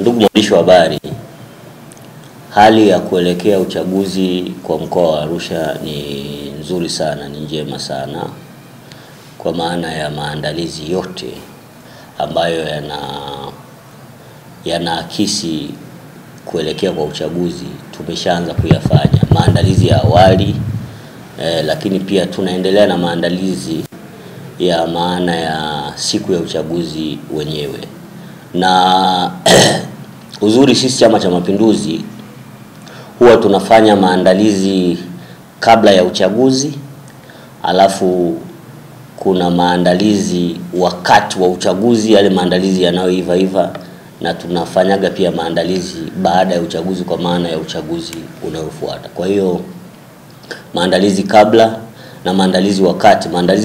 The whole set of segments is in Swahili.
Ndugu mwandishi wa habari, hali ya kuelekea uchaguzi kwa mkoa wa Arusha ni nzuri sana, ni njema sana, kwa maana ya maandalizi yote ambayo yanaakisi kuelekea kwa uchaguzi tumeshaanza kuyafanya. Maandalizi ya awali, lakini pia tunaendelea na maandalizi ya maana ya siku ya uchaguzi wenyewe. Na uzuri sisi Chama cha Mapinduzi huwa tunafanya maandalizi kabla ya uchaguzi, alafu kuna maandalizi wakati wa uchaguzi, yale maandalizi yanayoiva, na tunafanyaga pia maandalizi baada ya uchaguzi, kwa maana ya uchaguzi unaofuata. Kwa hiyo maandalizi kabla na maandalizi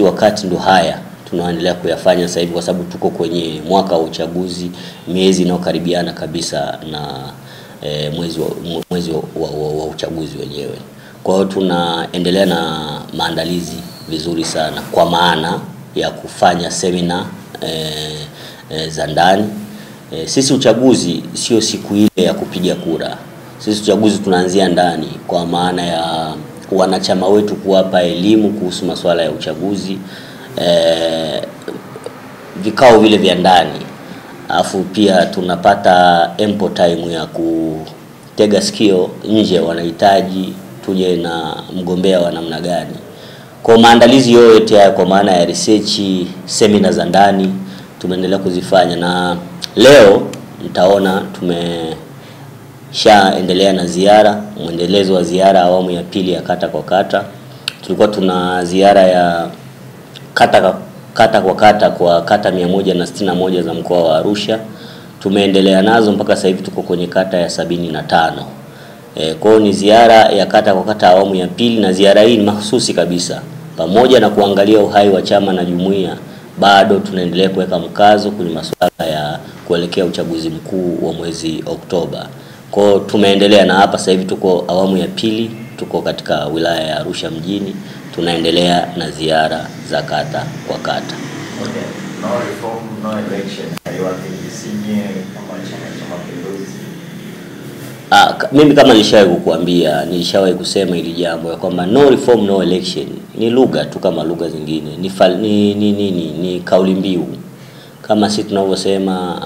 wakati ndo haya tunaendelea kuyafanya sasa hivi, kwa sababu tuko kwenye mwaka wa uchaguzi, miezi inayokaribiana kabisa na mwezi wa uchaguzi wenyewe. Kwa hiyo tunaendelea na maandalizi vizuri sana, kwa maana ya kufanya semina za ndani. Sisi uchaguzi sio siku ile ya kupiga kura. Sisi uchaguzi tunaanzia ndani, kwa maana ya wanachama wetu kuwapa elimu kuhusu masuala ya uchaguzi, vikao vile vya ndani. Alafu pia tunapata ample time ya kutega sikio nje, wanahitaji tuje na mgombea wa namna gani. Kwa maandalizi yote haya, kwa maana ya research, seminar za ndani tumeendelea kuzifanya, na leo mtaona tumeshaendelea na ziara, mwendelezo wa ziara awamu ya pili ya kata kwa kata. Tulikuwa tuna ziara ya kata kwa kata 161 za mkoa wa Arusha. Tumeendelea nazo mpaka sasa hivi tuko kwenye kata ya 75. Kwa hiyo ni ziara ya kata kwa kata awamu ya pili, na ziara hii ni mahususi kabisa, pamoja na kuangalia uhai wa chama na jumuiya, bado tunaendelea kuweka mkazo kwenye masuala ya kuelekea uchaguzi mkuu wa mwezi Oktoba. Kwa hiyo tumeendelea na hapa sasa hivi tuko awamu ya pili, tuko katika wilaya ya Arusha mjini, tunaendelea na ziara za kata kwa kata. Okay. No reform, no election. Kama Chama cha Mapinduzi. Mimi kama nilishawahi kusema hili jambo ya kwamba no reform no election ni lugha tu kama lugha zingine, ni kauli mbiu. Kama sisi tunavyosema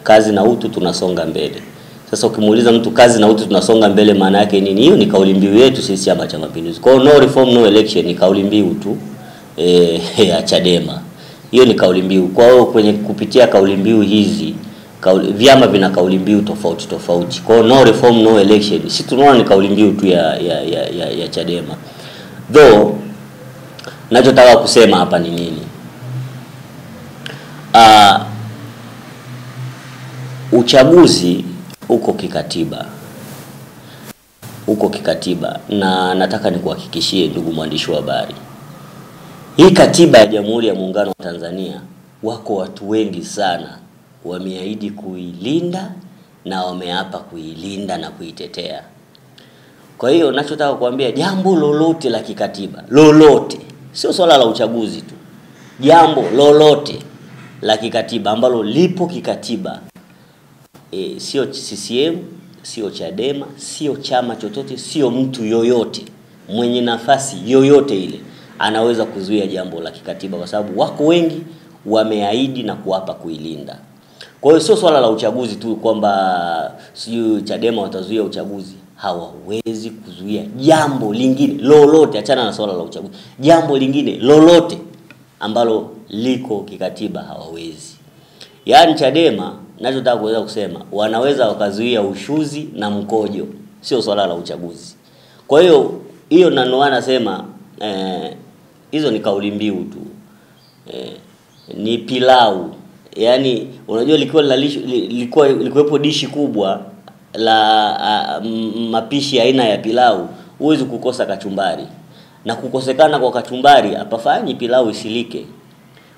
kazi na utu tunasonga mbele. Sasa ukimuuliza mtu kazi na utu tunasonga mbele maana yake nini? Hiyo ni kauli mbiu yetu sisi Chama cha Mapinduzi. Kwa hiyo no reform no election ni kauli mbiu tu ya Chadema. Hiyo ni kauli mbiu. Kwa hiyo kwenye kupitia kauli mbiu hizi, vyama vina kauli mbiu tofauti. Kwa hiyo no reform no election sisi tunaona ni kauli mbiu tu ya Chadema. Though ninachotaka kusema hapa ni nini? Uchaguzi uko kikatiba, na nataka nikuhakikishie ndugu mwandishi wa habari, hii katiba ya Jamhuri ya Muungano wa Tanzania, wako watu wengi sana wameahidi kuilinda na wameapa kuilinda na kuitetea. Kwa hiyo ninachotaka kuambia, jambo lolote la kikatiba, lolote, sio swala la uchaguzi tu, jambo lolote la kikatiba ambalo lipo kikatiba, sio CCM, sio Chadema, sio chama chochote, sio mtu yoyote mwenye nafasi yoyote ile anaweza kuzuia jambo la kikatiba, kwa sababu wako wengi wameahidi na kuapa kuilinda. Kwa hiyo sio swala la uchaguzi tu kwamba sio Chadema watazuia uchaguzi. Hawawezi kuzuia jambo lingine lolote, achana na swala la uchaguzi, jambo lingine lolote ambalo liko kikatiba hawawezi. Yaani Chadema, ninachotaka kuweza kusema, wanaweza wakazuia ushuzi na mkojo, sio swala la uchaguzi. Kwa hiyo ndio anasema hizo ni kauli mbiu tu, ni pilau. Yaani unajua likuwepo dishi kubwa la mapishi aina ya pilau, huwezi kukosa kachumbari, na kukosekana kwa kachumbari hapafanyi pilau isilike.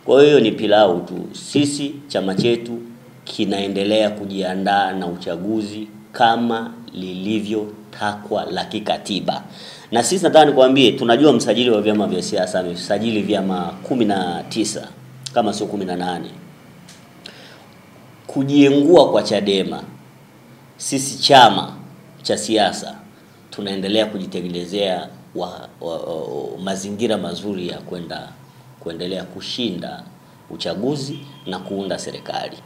Kwa hiyo ni pilau tu. Sisi chama chetu kinaendelea kujiandaa na uchaguzi kama lilivyo takwa la kikatiba. Na sisi nataka nikwambie, tunajua msajili wa vyama vya siasa amesajili vyama 19 kama sio 18. kujiengua kwa Chadema, sisi chama cha siasa tunaendelea kujitengenezea mazingira mazuri ya kuendelea kushinda uchaguzi na kuunda serikali.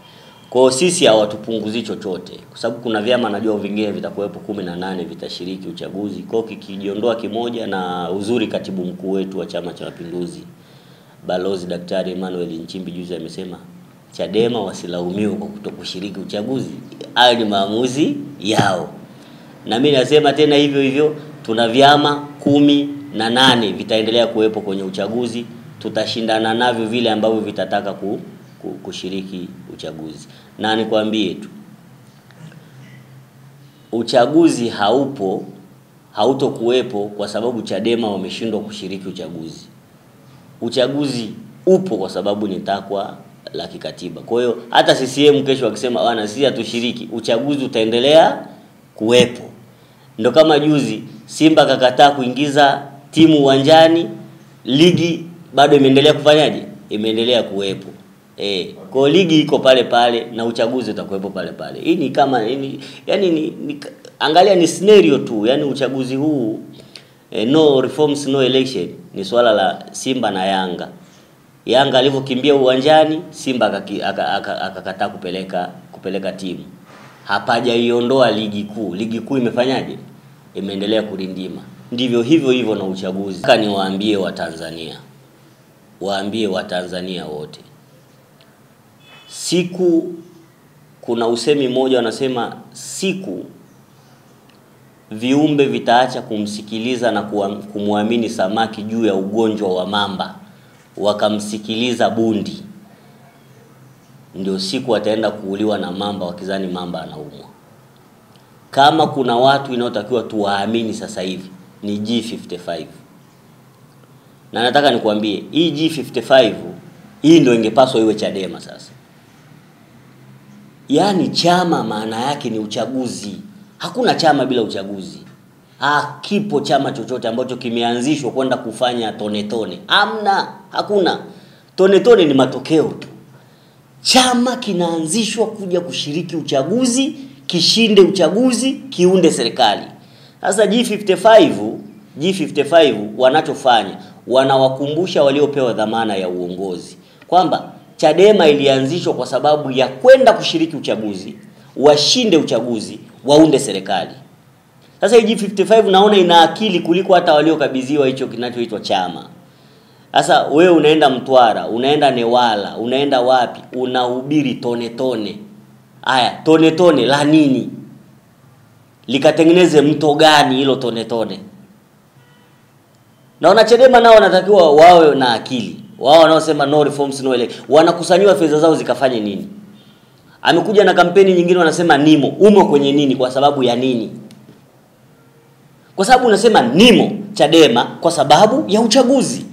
Kwa hiyo sisi hawatupunguzi chochote, kwa sababu kuna vyama najua vingine vitakuwepo 18 vitashiriki uchaguzi. Kwa hiyo kikijiondoa kimoja, na uzuri katibu mkuu wetu wa Chama cha Mapinduzi Balozi Daktari Emmanuel Nchimbi juzi amesema Chadema wasilaumiwe kwa kutokushiriki uchaguzi, hayo ni maamuzi yao. Na mimi nasema tena hivyo hivyo, tuna vyama 18 vitaendelea kuwepo kwenye uchaguzi, tutashindana navyo vile ambavyo vitataka kushiriki uchaguzi. Na nikwambie tu, uchaguzi hautokuwepo kwa sababu Chadema wameshindwa kushiriki uchaguzi. Uchaguzi upo kwa sababu ni takwa la kikatiba. Kwa hiyo hata CCM kesho wakisema wana sisi hatushiriki, uchaguzi utaendelea kuwepo. Ndio kama juzi Simba kakataa kuingiza timu uwanjani, ligi bado imeendelea kufanyaje? Imeendelea kuwepo. Kwa ligi iko pale pale na uchaguzi utakuwepo pale pale. Hii ni kama angalia ni scenario tu, yani uchaguzi huu no reforms no election ni swala la Simba na Yanga. Yanga alivyokimbia uwanjani, Simba akakataa kupeleka timu. Hapajaiondoa ligi kuu. Ligi kuu imefanyaje? Imeendelea kulindima. Ndivyo hivyo na uchaguzi. Nataka niwaambie Watanzania wote. Kuna usemi mmoja wanasema siku viumbe vitaacha kumsikiliza na kumwamini samaki juu ya ugonjwa wa mamba, wakamsikiliza bundi, ndio siku wataenda kuuliwa na mamba wakizani mamba anaumwa. Kama kuna watu inayotakiwa tuwaamini sasa hivi ni G55. Na nataka nikwambie hii G55 hii ndio ingepaswa iwe Chadema sasa. Yaani chama maana yake ni uchaguzi. Hakuna chama bila uchaguzi. Kipo chama chochote ambacho kimeanzishwa kwenda kufanya tone. Hakuna. Tone ni matokeo tu. Chama kinaanzishwa kuja kushiriki uchaguzi, kishinde uchaguzi, kiunde serikali. Sasa G55 wanachofanya, wanawakumbusha waliopewa dhamana ya uongozi kwamba Chadema ilianzishwa kwa sababu ya kwenda kushiriki uchaguzi, washinde uchaguzi, waunde serikali. Sasa hii G55 naona ina akili kuliko hata waliokabidhiwa hicho kinachoitwa chama. Sasa wewe unaenda Mtwara, unaenda Newala, unaenda wapi, unahubiri tone. Haya, tone la nini? Likatengeneze mto gani hilo tone? Naona Chadema nao wanatakiwa wawe na akili. Wao wanaosema no reforms no election, wanakusanywa fedha zao zikafanye nini? Amekuja na kampeni nyingine wanasema nimo. Umo kwenye nini? Kwa sababu ya nini? Kwa sababu unasema nimo Chadema kwa sababu ya uchaguzi.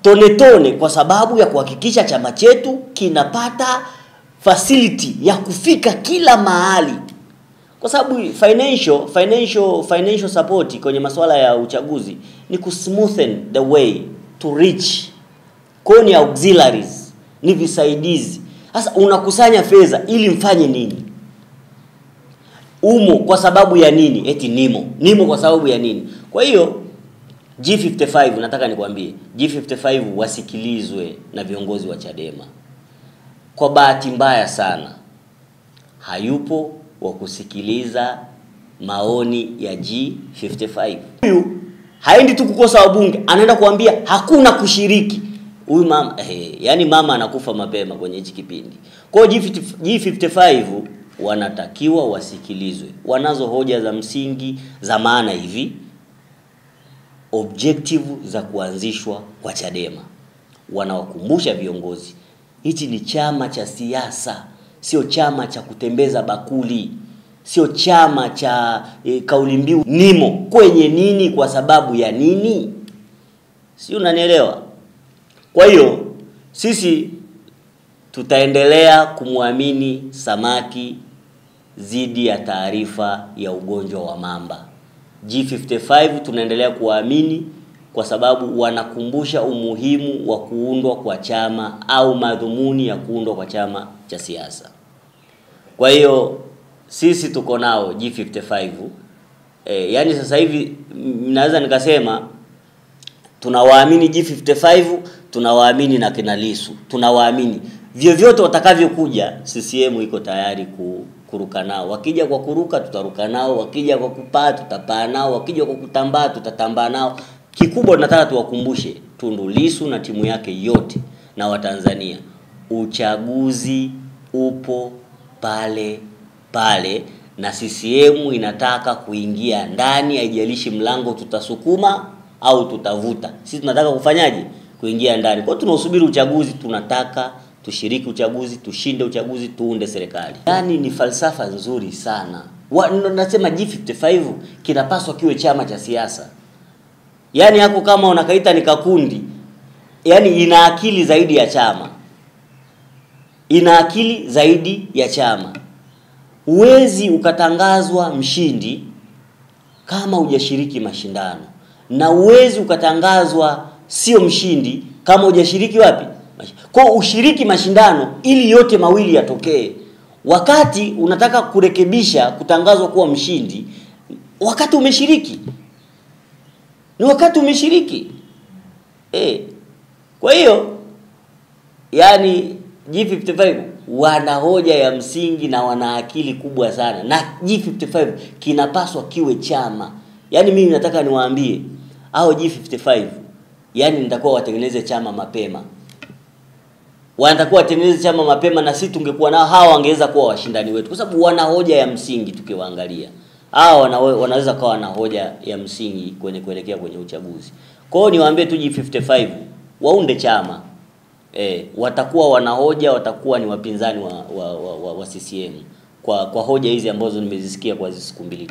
Tone kwa sababu ya kuhakikisha chama chetu kinapata facility ya kufika kila mahali. Kwa sababu financial support kwenye masuala ya uchaguzi ni kusmoothen the way to reach. Kwa ni auxiliaries, ni visaidizi. Sasa unakusanya fedha ili mfanye nini? Umo kwa sababu ya nini? Eti nimo kwa sababu ya nini? Kwa hiyo G55 nataka nikwambie, G55 wasikilizwe na viongozi wa Chadema. Kwa bahati mbaya sana hayupo wa kusikiliza maoni ya G55. Huyu haendi tu kukosa wabunge, anaenda kuambia hakuna kushiriki. Huyu mama yani mama anakufa mapema kwenye hichi kipindi. Kwa hiyo G55 wanatakiwa wasikilizwe. Wanazo hoja za msingi za maana hivi, objective za kuanzishwa kwa Chadema. Wanawakumbusha viongozi, hichi ni chama cha siasa, sio chama cha kutembeza bakuli, sio chama cha kauli mbiu nimo kwenye nini kwa sababu ya nini. Si unanielewa? Kwa hiyo sisi tutaendelea kumwamini samaki zidi ya taarifa ya ugonjwa wa mamba. G55 tunaendelea kuamini kwa sababu wanakumbusha umuhimu wa kuundwa kwa chama au madhumuni ya kuundwa kwa chama cha siasa. Kwa hiyo sisi tuko nao G55. Yani sasa hivi naweza nikasema tunawaamini G55, tunawaamini na kina Lissu, tunawaamini vyovyote watakavyokuja. CCM iko tayari kuruka nao. Wakija kwa kuruka tutaruka nao, wakija kwa kupaa tutapaa nao, wakija kwa kutambaa tutatambaa nao. Kikubwa tunataka tuwakumbushe Tundu Lissu na timu yake yote na Watanzania, uchaguzi upo pale pale, na CCM inataka kuingia ndani, haijalishi mlango tutasukuma au tutavuta. Sisi tunataka kufanyaje? Kuingia ndani. Kwa tunausubiri uchaguzi, tunataka tushiriki uchaguzi, tushinde uchaguzi, tuunde serikali. Yani ni falsafa nzuri sana. Nasema G55 kinapaswa kiwe chama cha siasa. Yani hako kama unakaita ni kakundi, yani ina akili zaidi ya chama. Ina akili zaidi ya chama. Uwezi ukatangazwa mshindi kama hujashiriki mashindano, na uwezi ukatangazwa sio mshindi kama hujashiriki wapi? Kwa ushiriki mashindano ili yote mawili yatokee. Wakati unataka kurekebisha kutangazwa kuwa mshindi, wakati umeshiriki. Ni wakati umeshiriki. Kwa hiyo yani G55 wana hoja ya msingi na wana akili kubwa sana, na G55 kinapaswa kiwe chama. Yani mimi nataka niwaambie hao G55, yani nitakuwa watengeneze chama mapema. Wanatakuwa watengeneze chama mapema, na sisi tungekuwa nao hawa wangeweza kuwa washindani wetu, kwa sababu wana hoja ya msingi. Tukiwaangalia hao wanaweza kuwa na hoja ya msingi kuelekea kwenye uchaguzi. Kwa hiyo niwaambie tu G55 waunde chama. Watakuwa wana hoja, watakuwa ni wapinzani wa CCM kwa hoja hizi ambazo nimezisikia kwa hizo siku mbili.